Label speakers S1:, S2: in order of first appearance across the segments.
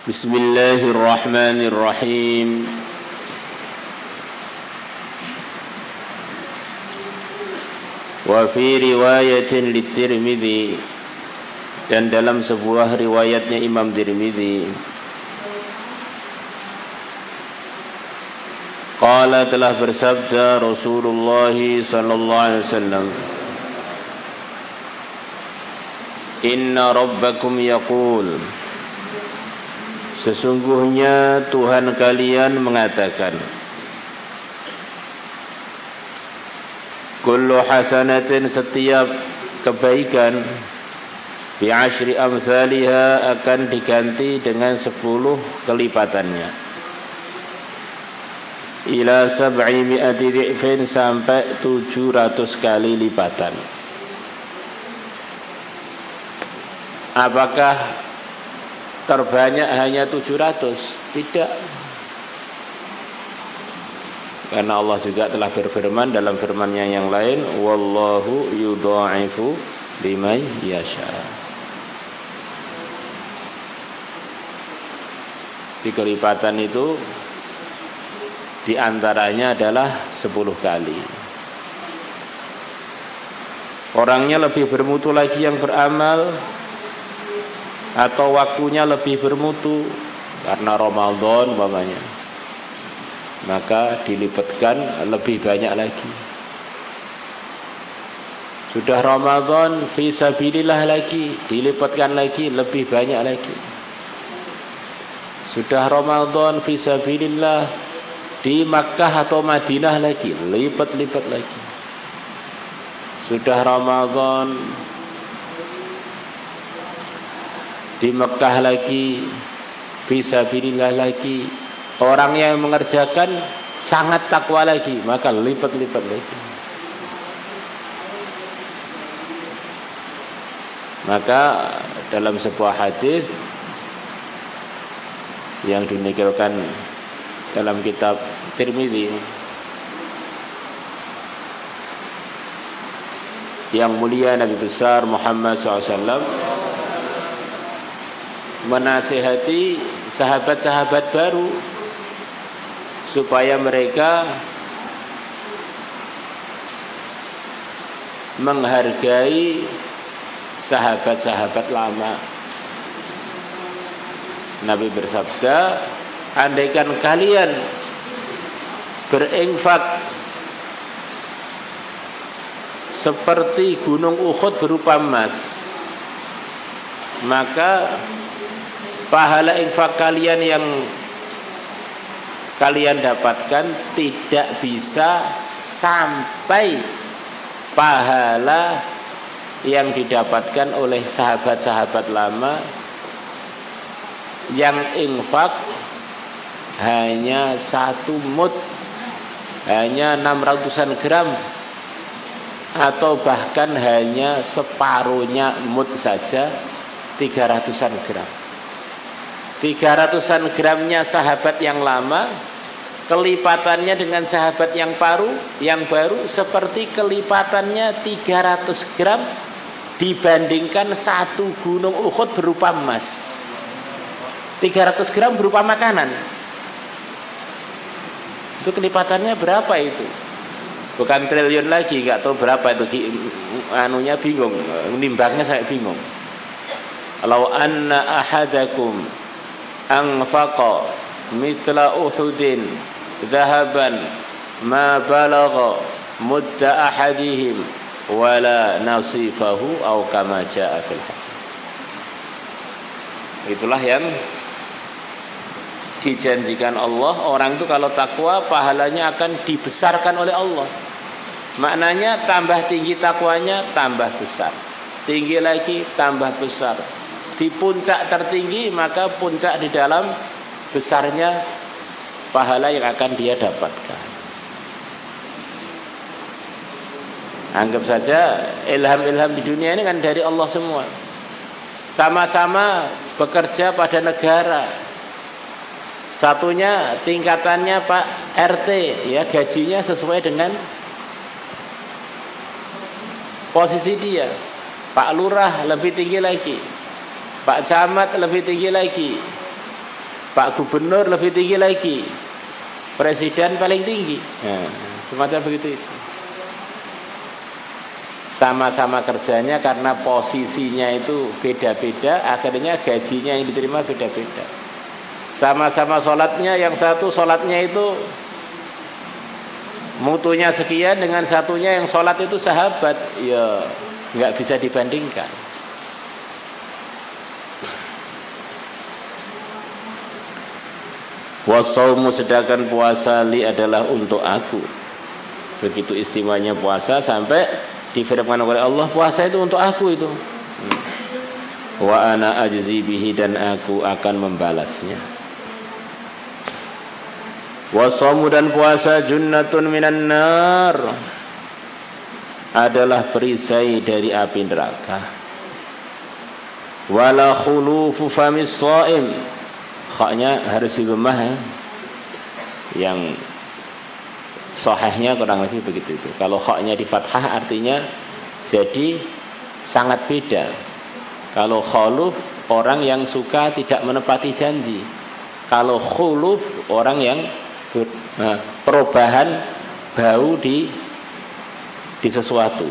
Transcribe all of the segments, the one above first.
S1: Bismillahirrahmanirrahim. Wa fi riwayatin liTirmidzi, dan dalam sebuah riwayatnya Imam Tirmidzi, qala, telah bersabda Rasulullah sallallahu alaihi wasallam, inna rabbakum yaqul, sesungguhnya Tuhan kalian mengatakan, kullu hasanatin, setiap kebaikan, bi asyri amsalha, akan diganti dengan 10 kelipatannya, ila 700 dhi'fin, sampai 700 kali lipatan. Apakah terbanyak hanya 700? Tidak. Karena Allah juga telah berfirman dalam firman-Nya yang lain, wallahu yudha'ifu liman yasha. Di kelipatan itu diantaranya adalah 10 kali. Orangnya lebih bermutu lagi yang beramal, atau waktunya lebih bermutu karena Ramadan umpamanya, maka dilipatkan lebih banyak lagi. Sudah Ramadan fi sabilillah lagi, dilipatkan lagi lebih banyak lagi. Sudah Ramadan fi sabilillah di Makkah atau Madinah lagi, lipat-lipat lagi. Sudah Ramadan di Mekah lagi, fisabilillah lagi, orang yang mengerjakan sangat takwa lagi, maka lipat-lipat lagi. Maka dalam sebuah hadis yang dinukilkan dalam kitab Tirmidzi, yang mulia Nabi besar Muhammad SAW menasihati sahabat-sahabat baru supaya mereka menghargai sahabat-sahabat lama. Nabi bersabda, andaikan kalian berinfak seperti gunung Uhud berupa emas, maka pahala infak kalian yang kalian dapatkan tidak bisa sampai pahala yang didapatkan oleh sahabat-sahabat lama yang infak hanya 1 mud, hanya 600-an gram, atau bahkan hanya separuhnya mud saja, 300-an gram. 300-an gramnya sahabat yang lama, kelipatannya dengan sahabat yang baru seperti kelipatannya 300 gram dibandingkan 1 gunung Uhud berupa emas. 300 gram berupa makanan, itu kelipatannya berapa itu? Bukan triliun lagi, nggak tahu berapa itu, anunya bingung, nimbangnya saya bingung. Law anna ahadakum anfaqa mithla Uhudin dhahaban ma balagha mudda ahadihim wala nasifahu aw kama jaa fil hadits. Itulah yang dijanjikan Allah. Orang itu kalau takwa, pahalanya akan dibesarkan oleh Allah. Maknanya tambah tinggi takwanya, tambah besar, tinggi lagi, tambah besar. Di puncak tertinggi, maka puncak di dalam besarnya pahala yang akan dia dapatkan. Anggap saja ilham-ilham di dunia ini kan dari Allah semua. Sama-sama bekerja pada negara. Satunya tingkatannya Pak RT, ya, gajinya sesuai dengan posisi dia. Pak Lurah lebih tinggi lagi, Pak Camat lebih tinggi lagi, Pak Gubernur lebih tinggi lagi, Presiden paling tinggi. Nah, semacam begitu itu. Sama-sama kerjanya karena posisinya itu beda-beda, akhirnya gajinya yang diterima beda-beda. Sama-sama sholatnya, yang satu sholatnya itu mutunya sekian, dengan satunya yang sholat itu sahabat, ya nggak bisa dibandingkan. Wasaumu, sedangkan puasa li adalah untuk aku. Begitu istimewanya puasa sampai difirmankan oleh Allah, puasa itu untuk aku itu. Wa ana ajzi bihi, dan aku akan membalasnya. Wasaumu, dan puasa junnatun minan nar, adalah perisai dari api neraka. Wala khulufu famis shaim, khaknya harus dilemah ya. Yang sahihnya kurang lebih begitu itu. Kalau khaknya di fathah artinya jadi sangat beda. Kalau khuluf, orang yang suka tidak menepati janji. Kalau khuluf, orang yang perubahan bau di sesuatu.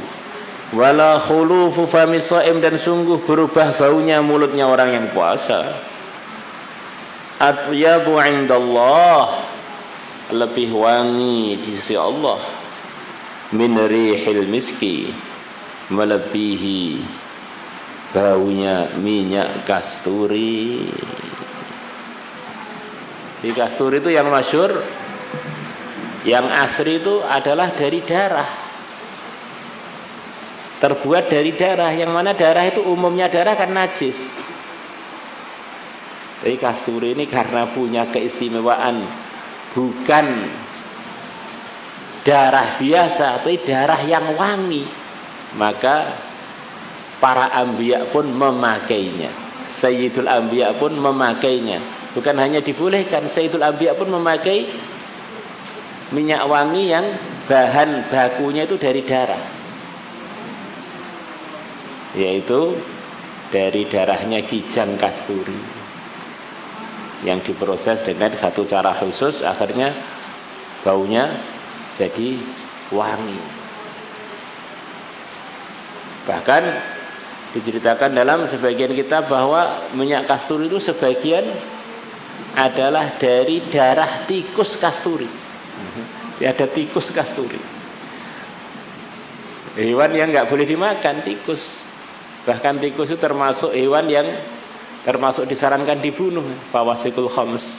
S1: Wala khulufu famis shaim, dan sungguh berubah baunya mulutnya orang yang puasa. Atyabu indallah, lebih wangi di sisi Allah, min rihil miski, melebihi baunya minyak kasturi. Di kasturi itu yang masyhur, yang asri itu adalah dari darah, terbuat dari darah, yang mana darah itu umumnya darah kan najis. Tapi kasturi ini karena punya keistimewaan, bukan darah biasa, tapi darah yang wangi, maka para anbiya pun memakainya. Sayyidul anbiya pun memakainya. Bukan hanya dibolehkan, Sayyidul anbiya pun memakai minyak wangi yang bahan bakunya itu dari darah, yaitu dari darahnya kijang kasturi yang diproses dengan satu cara khusus, akhirnya baunya jadi wangi. Bahkan diceritakan dalam sebagian kitab bahwa minyak kasturi itu sebagian adalah dari darah tikus kasturi. Ada tikus kasturi, hewan yang nggak boleh dimakan, tikus. Bahkan tikus itu termasuk hewan yang termasuk disarankan dibunuh, fawasikul khams.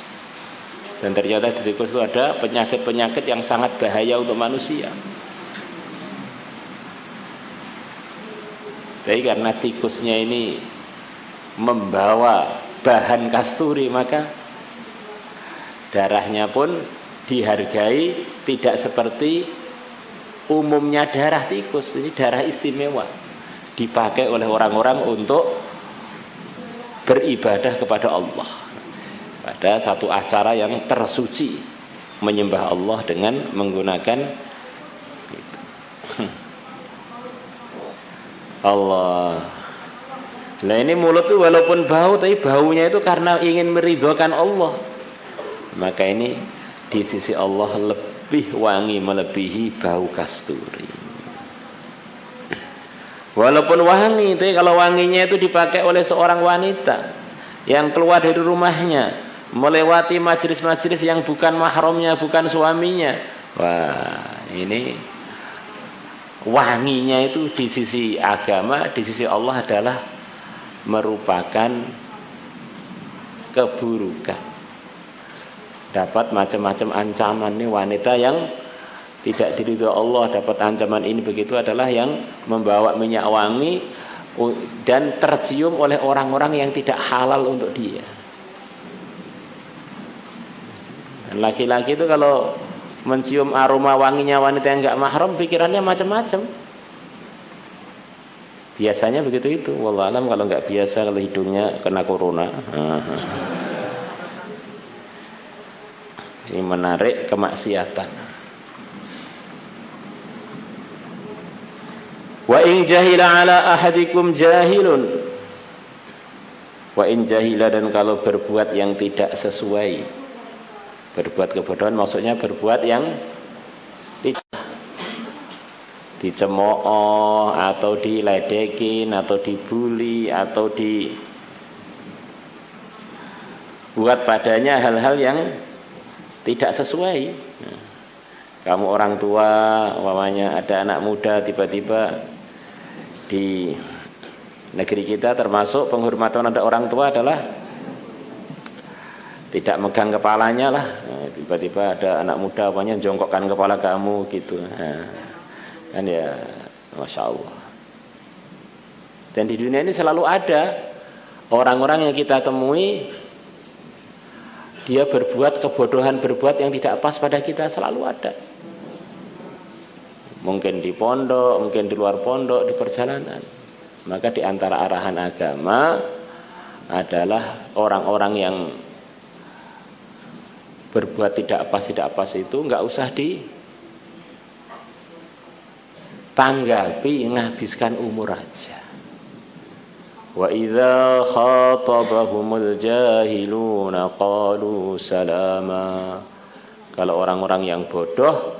S1: Dan ternyata di tikus itu ada penyakit-penyakit yang sangat bahaya untuk manusia. Tapi karena tikusnya ini membawa bahan kasturi, maka darahnya pun dihargai tidak seperti umumnya darah tikus. Ini darah istimewa, dipakai oleh orang-orang untuk beribadah kepada Allah pada satu acara yang tersuci, menyembah Allah dengan menggunakan itu. Allah. Nah ini mulut itu walaupun bau, tapi baunya itu karena ingin meridhokan Allah, maka ini di sisi Allah lebih wangi melebihi bau kasturi. Walaupun wangi, tapi kalau wanginya itu dipakai oleh seorang wanita yang keluar dari rumahnya, melewati majelis-majelis yang bukan mahramnya, bukan suaminya, wah ini wanginya itu di sisi agama, di sisi Allah adalah merupakan keburukan. Dapat macam-macam ancaman. Nih wanita yang tidak diridhoi Allah dapat ancaman ini, begitu adalah yang membawa minyak wangi dan tercium oleh orang-orang yang tidak halal untuk dia. Dan laki-laki itu kalau mencium aroma wanginya wanita yang enggak mahram, pikirannya macam-macam. Biasanya begitu itu. Wallahu alam, kalau enggak biasa, kalau hidungnya kena corona. Ini menarik kemaksiatan. Wa in jahila ala ahadikum jahilun, Wa in jahila, dan kalau berbuat yang tidak sesuai. Berbuat kebodohan maksudnya berbuat yang tidak, dicemooh atau diledekin atau dibully atau dibuat padanya hal-hal yang tidak sesuai. Kamu orang tua, umpamanya ada anak muda tiba-tiba di negeri kita termasuk penghormatan ada orang tua adalah tidak megang kepalanya lah. Tiba-tiba ada anak muda umpamanya jongkokkan kepala kamu gitu. Kan ya, Masya Allah. Dan di dunia ini selalu ada orang-orang yang kita temui, dia berbuat kebodohan, berbuat yang tidak pas pada kita, selalu ada. Mungkin di pondok, mungkin di luar pondok, di perjalanan. Maka di antara arahan agama adalah orang-orang yang berbuat tidak pas itu nggak usah ditanggapi, menghabiskan umur aja. Wa idza khatabahumul jahiluna qalu salama. Kalau orang-orang yang bodoh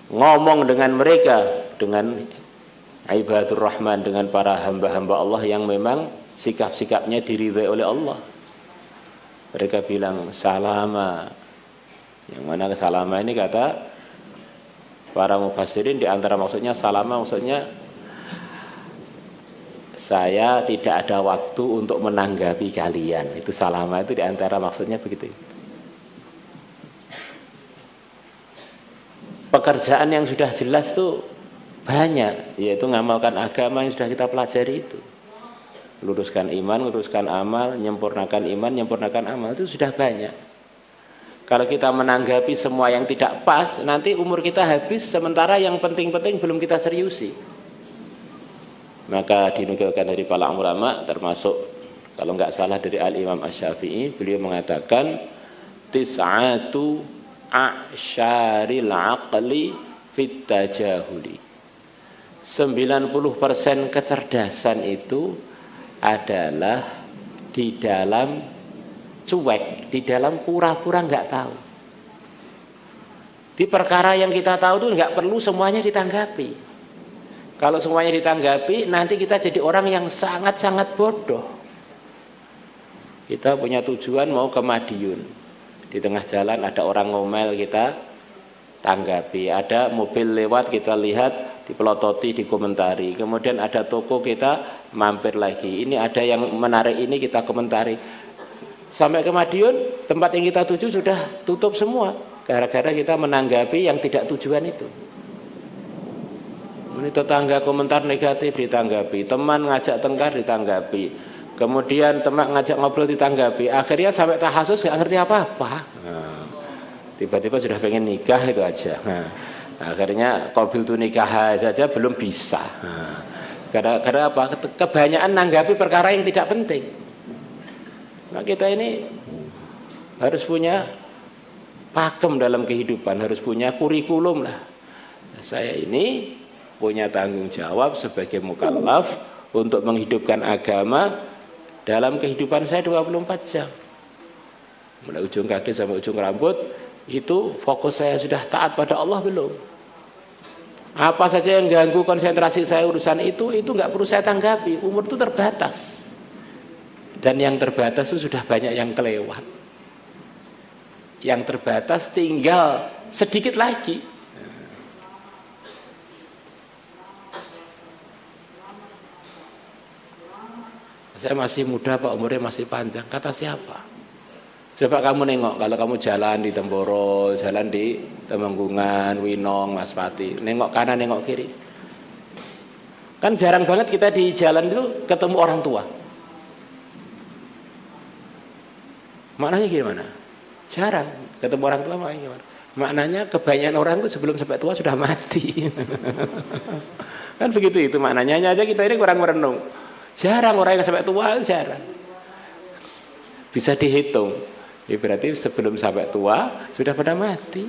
S1: ngomong dengan mereka, dengan ibadur rahman, dengan para hamba-hamba Allah yang memang sikap-sikapnya diridhai oleh Allah, mereka bilang salama. Yang mana salama ini kata para mufassirin, di antara maksudnya salama maksudnya saya tidak ada waktu untuk menanggapi kalian. Itu salama, itu di antara maksudnya begitu. Pekerjaan yang sudah jelas tuh banyak, yaitu ngamalkan agama yang sudah kita pelajari itu. Luruskan iman, luruskan amal, menyempurnakan iman, menyempurnakan amal, itu sudah banyak. Kalau kita menanggapi semua yang tidak pas, nanti umur kita habis, sementara yang penting-penting belum kita seriusi. Maka dinukilkan dari para ulama, termasuk kalau nggak salah dari Al-Imam Asy-Syafi'i, beliau mengatakan tis'atu a'syaril aqli fit tajahuli. 90% kecerdasan itu adalah di dalam cuek, di dalam pura-pura nggak tahu. Di perkara yang kita tahu itu nggak perlu semuanya ditanggapi. Kalau semuanya ditanggapi, nanti kita jadi orang yang sangat-sangat bodoh. Kita punya tujuan mau ke Madiun. Di tengah jalan ada orang ngomel, kita tanggapi. Ada mobil lewat, kita lihat, dipelototi, dikomentari. Kemudian ada toko, kita mampir lagi. Ini ada yang menarik, ini kita komentari. Sampai ke Madiun, tempat yang kita tuju sudah tutup semua. Gara-gara kita menanggapi yang tidak tujuan itu. Ini tetangga komentar negatif ditanggapi, teman ngajak tengkar ditanggapi, kemudian teman ngajak ngobrol ditanggapi, akhirnya sampai tahasus nggak ngerti apa-apa. Tiba-tiba sudah pengen nikah itu aja. Akhirnya qabil tu nikah saja belum bisa. Karena apa? Kebanyakan nanggapi perkara yang tidak penting. Nah, kita ini harus punya pakem dalam kehidupan, harus punya kurikulum lah. Saya ini punya tanggung jawab sebagai mukallaf untuk menghidupkan agama dalam kehidupan saya 24 jam. Mulai ujung kaki sampai ujung rambut, itu fokus saya sudah taat pada Allah belum? Apa saja yang ganggu konsentrasi saya urusan itu nggak perlu saya tanggapi. Umur itu terbatas. Dan yang terbatas itu sudah banyak yang kelewat. Yang terbatas tinggal sedikit lagi. Saya masih muda Pak, umurnya masih panjang. Kata siapa? Coba kamu nengok, kalau kamu jalan di Temboro, jalan di Temenggungan, Winong, Maspati, nengok kanan, nengok kiri. Kan jarang banget kita di jalan itu ketemu orang tua. Maknanya gimana? Jarang ketemu orang tua, maknanya gimana? Maknanya kebanyakan orang itu sebelum sampai tua sudah mati. Kan begitu itu maknanya. Hanya aja kita ini kurang merenung. Jarang orang yang sampai tua, jarang. Bisa dihitung. Ya berarti sebelum sampai tua sudah pada mati.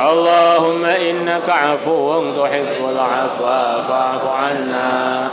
S1: اللهم إنك عفو تحب العفو فاعف عنا.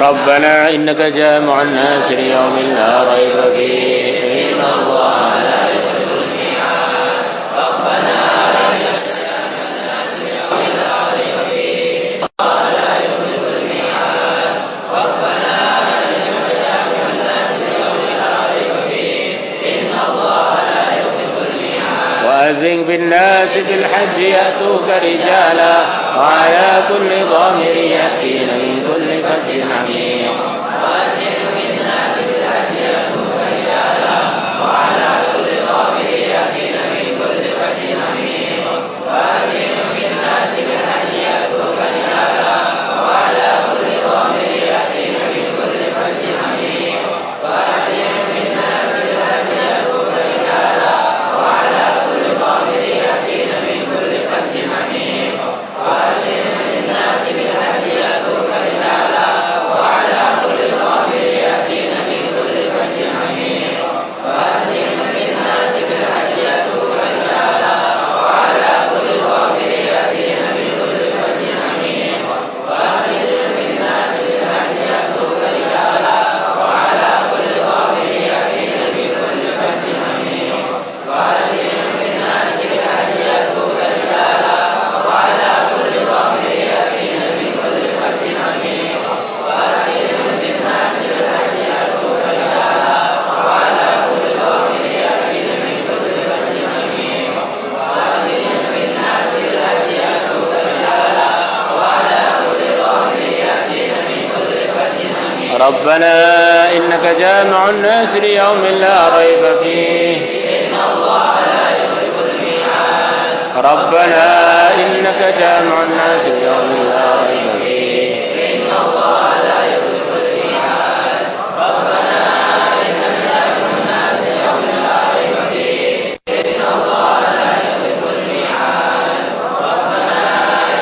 S1: ربنا إنك جامع الناس ليوم لا ريب فيه إن الله لا يخلف الميعاد. ربنا إنك جامع الناس ليوم لا ريب فيه الله لا يخلف الميعاد. ربنا إنك جامع الناس ليوم لا ريب فيه إن الله لا يخلف الميعاد. وأذن بالناس بالحج يأتوك رجالا وعلى كل ضامر يأتين من كل فج عميق. وأذن بالناس بالحج يأتوك رجالا وعلى كل ضامر يأتين من كل فج عميق. وأذن بالناس بالحج يأتوك رجالا وعلى كل ضامر يأتين من كل فج عميق. وأذن بالناس بالحج يأتوك رجالا وعلى كل ضامر يأتين من كل فج عميق. وأذن بالناس بالحج يأتوك رجالا وعلى كل ضامر يأتين من كل فج عميق. وأذن بالناس بالحج يأتوك رجالا وعلى كل ضامر يأتين من كل فج عميق. وأذن بالناس بالحج يأتوك رجالا وعلى كل ضامر يأتين من كل فج عميق. وأذن بالناس بالحج يأتوك رجالا وعلى كل ضامر يأتين من كل فج عميق. وأذن بالناس بالحج يأتوك رجالا وعلى كل ضامر يأتين من كل فج عميق. وأذن بالناس بالحج يأتوك رجالا وعلى كل ضامر يأتين من كل فج عميق. ربنا إنك جامع الناس ليوم لا ريب فيه إن الله لا يخلف الميعاد. ربنا إنك جامع الناس ليوم لا ريب فيه إن الله لا يخلف الميعاد. ربنا إنك جامع الناس ليوم لا ريب فيه إن الله لا يخلف الميعاد. ربنا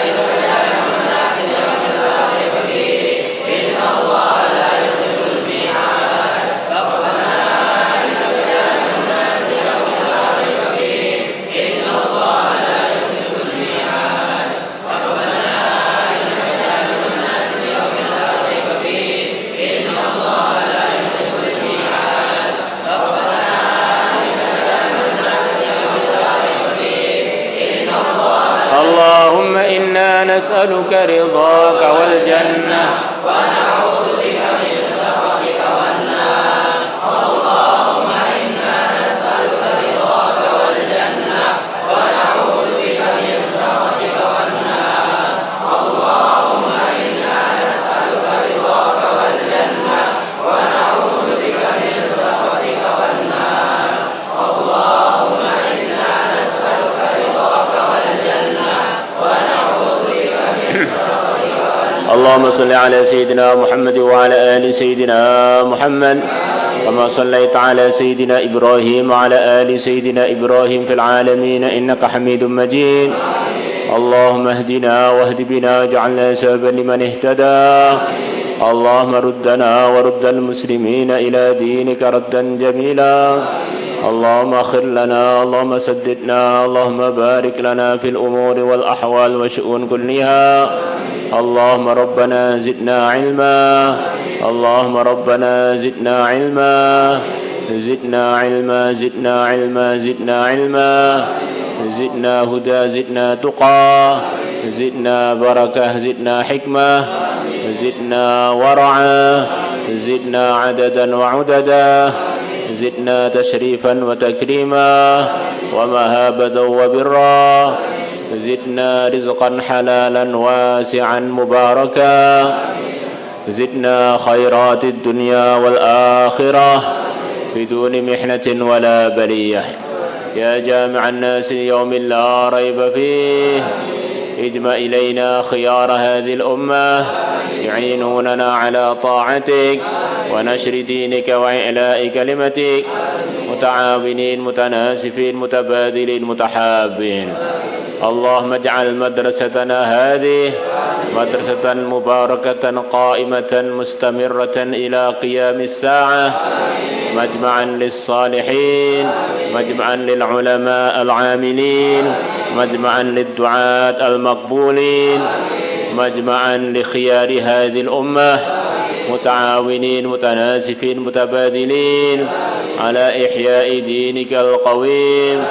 S1: إنك جامع الناس ليوم لا ريب فيه إن الله لا يخلف الميعاد. ربنا إنك جامع الناس ليوم لا ريب فيه إن الله لا يخلف الميعاد. ربنا إنك جامع الناس ليوم لا ريب فيه إن الله لا يخلف الميعاد. ربنا إنك جامع الناس ليوم لا ريب فيه إن الله. اللهم إنا نسألك رضاك والجنة ونعوذ بك من سخطك والنار. اللهم إنا نسألك رضاك والجنة ونعوذ بك من سخطك والنار. اللهم إنا نسألك رضاك والجنة ونعوذ بك من سخطك والنار. اللهم إنا نسألك رضاك والجنة ونعوذ بك من سخطك والنار. اللهم صل على سيدنا محمد وعلى آل سيدنا محمد كما صليت على سيدنا إبراهيم وعلى آل سيدنا إبراهيم في العالمين إنك حميد مجيد. اللهم اهدنا واهد بنا واجعلنا سببا لمن اهتدى. اللهم ردنا ورد المسلمين إلى دينك ردا جميلا. اللهم اغفر لنا، اللهم سددنا، اللهم بارك لنا في الأمور والأحوال والشؤون كلها. اللهم ربنا زدنا علما. اللهم ربنا زدنا علما. زدنا علما زدنا علما زدنا علما. زدنا هدى زدنا تقى زدنا بركة زدنا حكمة زدنا ورعا زدنا عددا وعددا زدنا تشريفا وتكريما ومهابة وبرا زدنا رزقا حلالا واسعا مباركا زدنا خيرات الدنيا والآخرة بدون محنة ولا بلية يا جامع الناس يوم لا ريب فيه اجمع إلينا خيار هذه الأمة يعينوننا على طاعتك ونشر دينك وإعلاء كلمتك متعاونين متناسفين متبادلين متحابين. اللهم اجعل مدرستنا هذه مدرسة مباركة قائمة مستمرة إلى قيام الساعة مجمعا للصالحين مجمعا للعلماء العاملين مجمعا للدعاة المقبولين مجمعا لخيار هذه الأمة متعاونين متناسفين متبادلين على إحياء دينك القويم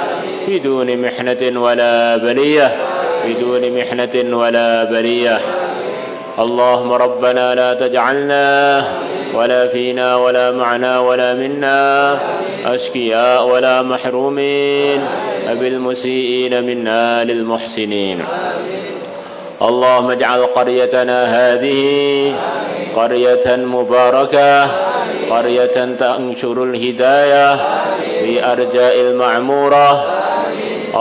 S1: بدون محنة ولا بلية بدون محنة ولا بلية. اللهم ربنا لا تجعلنا ولا فينا ولا معنا ولا منا أشقياء ولا محرومين بالمسيئين منا للمحسنين. اللهم اجعل قريتنا هذه قرية مباركة قرية تنشر الهداية في أرجاء المعمورة.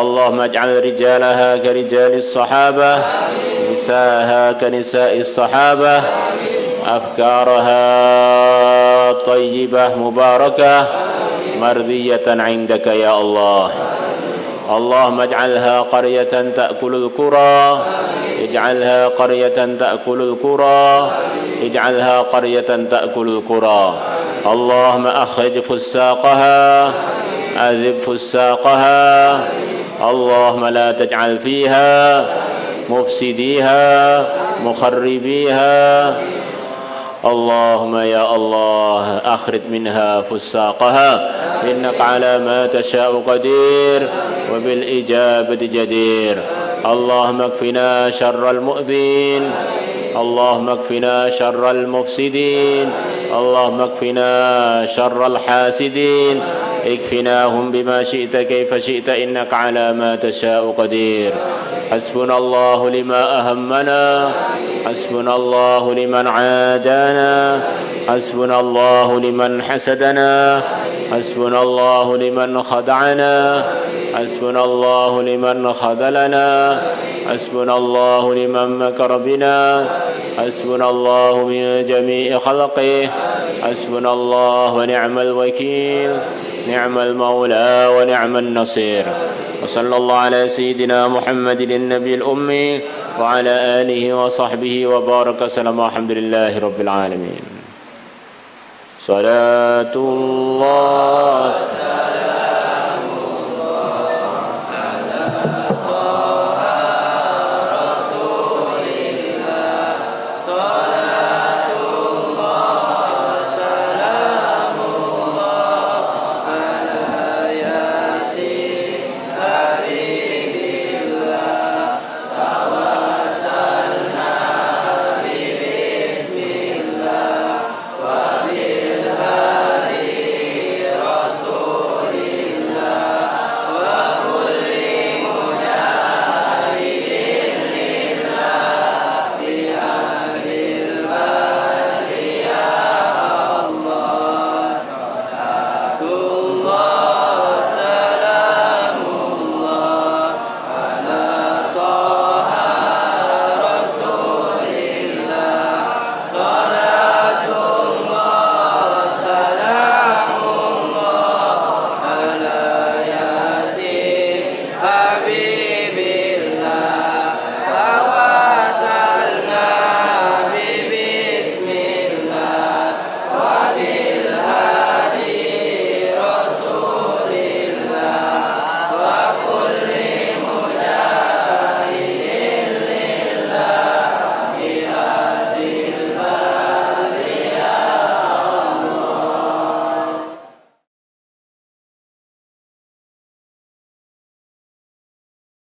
S1: اللهم اجعل رجالها كرجال الصحابة نساءها كنساء الصحابة أفكارها طيبة مباركة مرضية عندك يا الله. اللهم اجعلها قرية تأكل القرى اجعلها قرية تأكل القرى اجعلها قرية تأكل القرى. اللهم أخرج فساقها أذب فساقها. اللهم لا تجعل فيها مفسديها مخربيها. اللهم يا الله أخرج منها فساقها إنك على ما تشاء قدير وبالإجابة جدير. اللهم اكفنا شر المؤذين اللهم اكفنا شر المفسدين اللهم اكفنا شر الحاسدين اكفناهم بما شئت كيف شئت إنك على ما تشاء قدير. حسبنا الله لما أهمنا حسبنا الله لمن عادانا حسبنا الله لمن حسدنا حسبنا الله لمن خدعنا حسبنا الله لمن خذلنا حسبنا الله لمن مكر بنا حسبنا الله من جميع خلقه حسبنا الله ونعم الوكيل نعم المولى ونعم النصير. وصلى الله على سيدنا محمد النبي الأمي وعلى آله وصحبه وبارك وسلم. الحمد لله رب العالمين. صلاة الله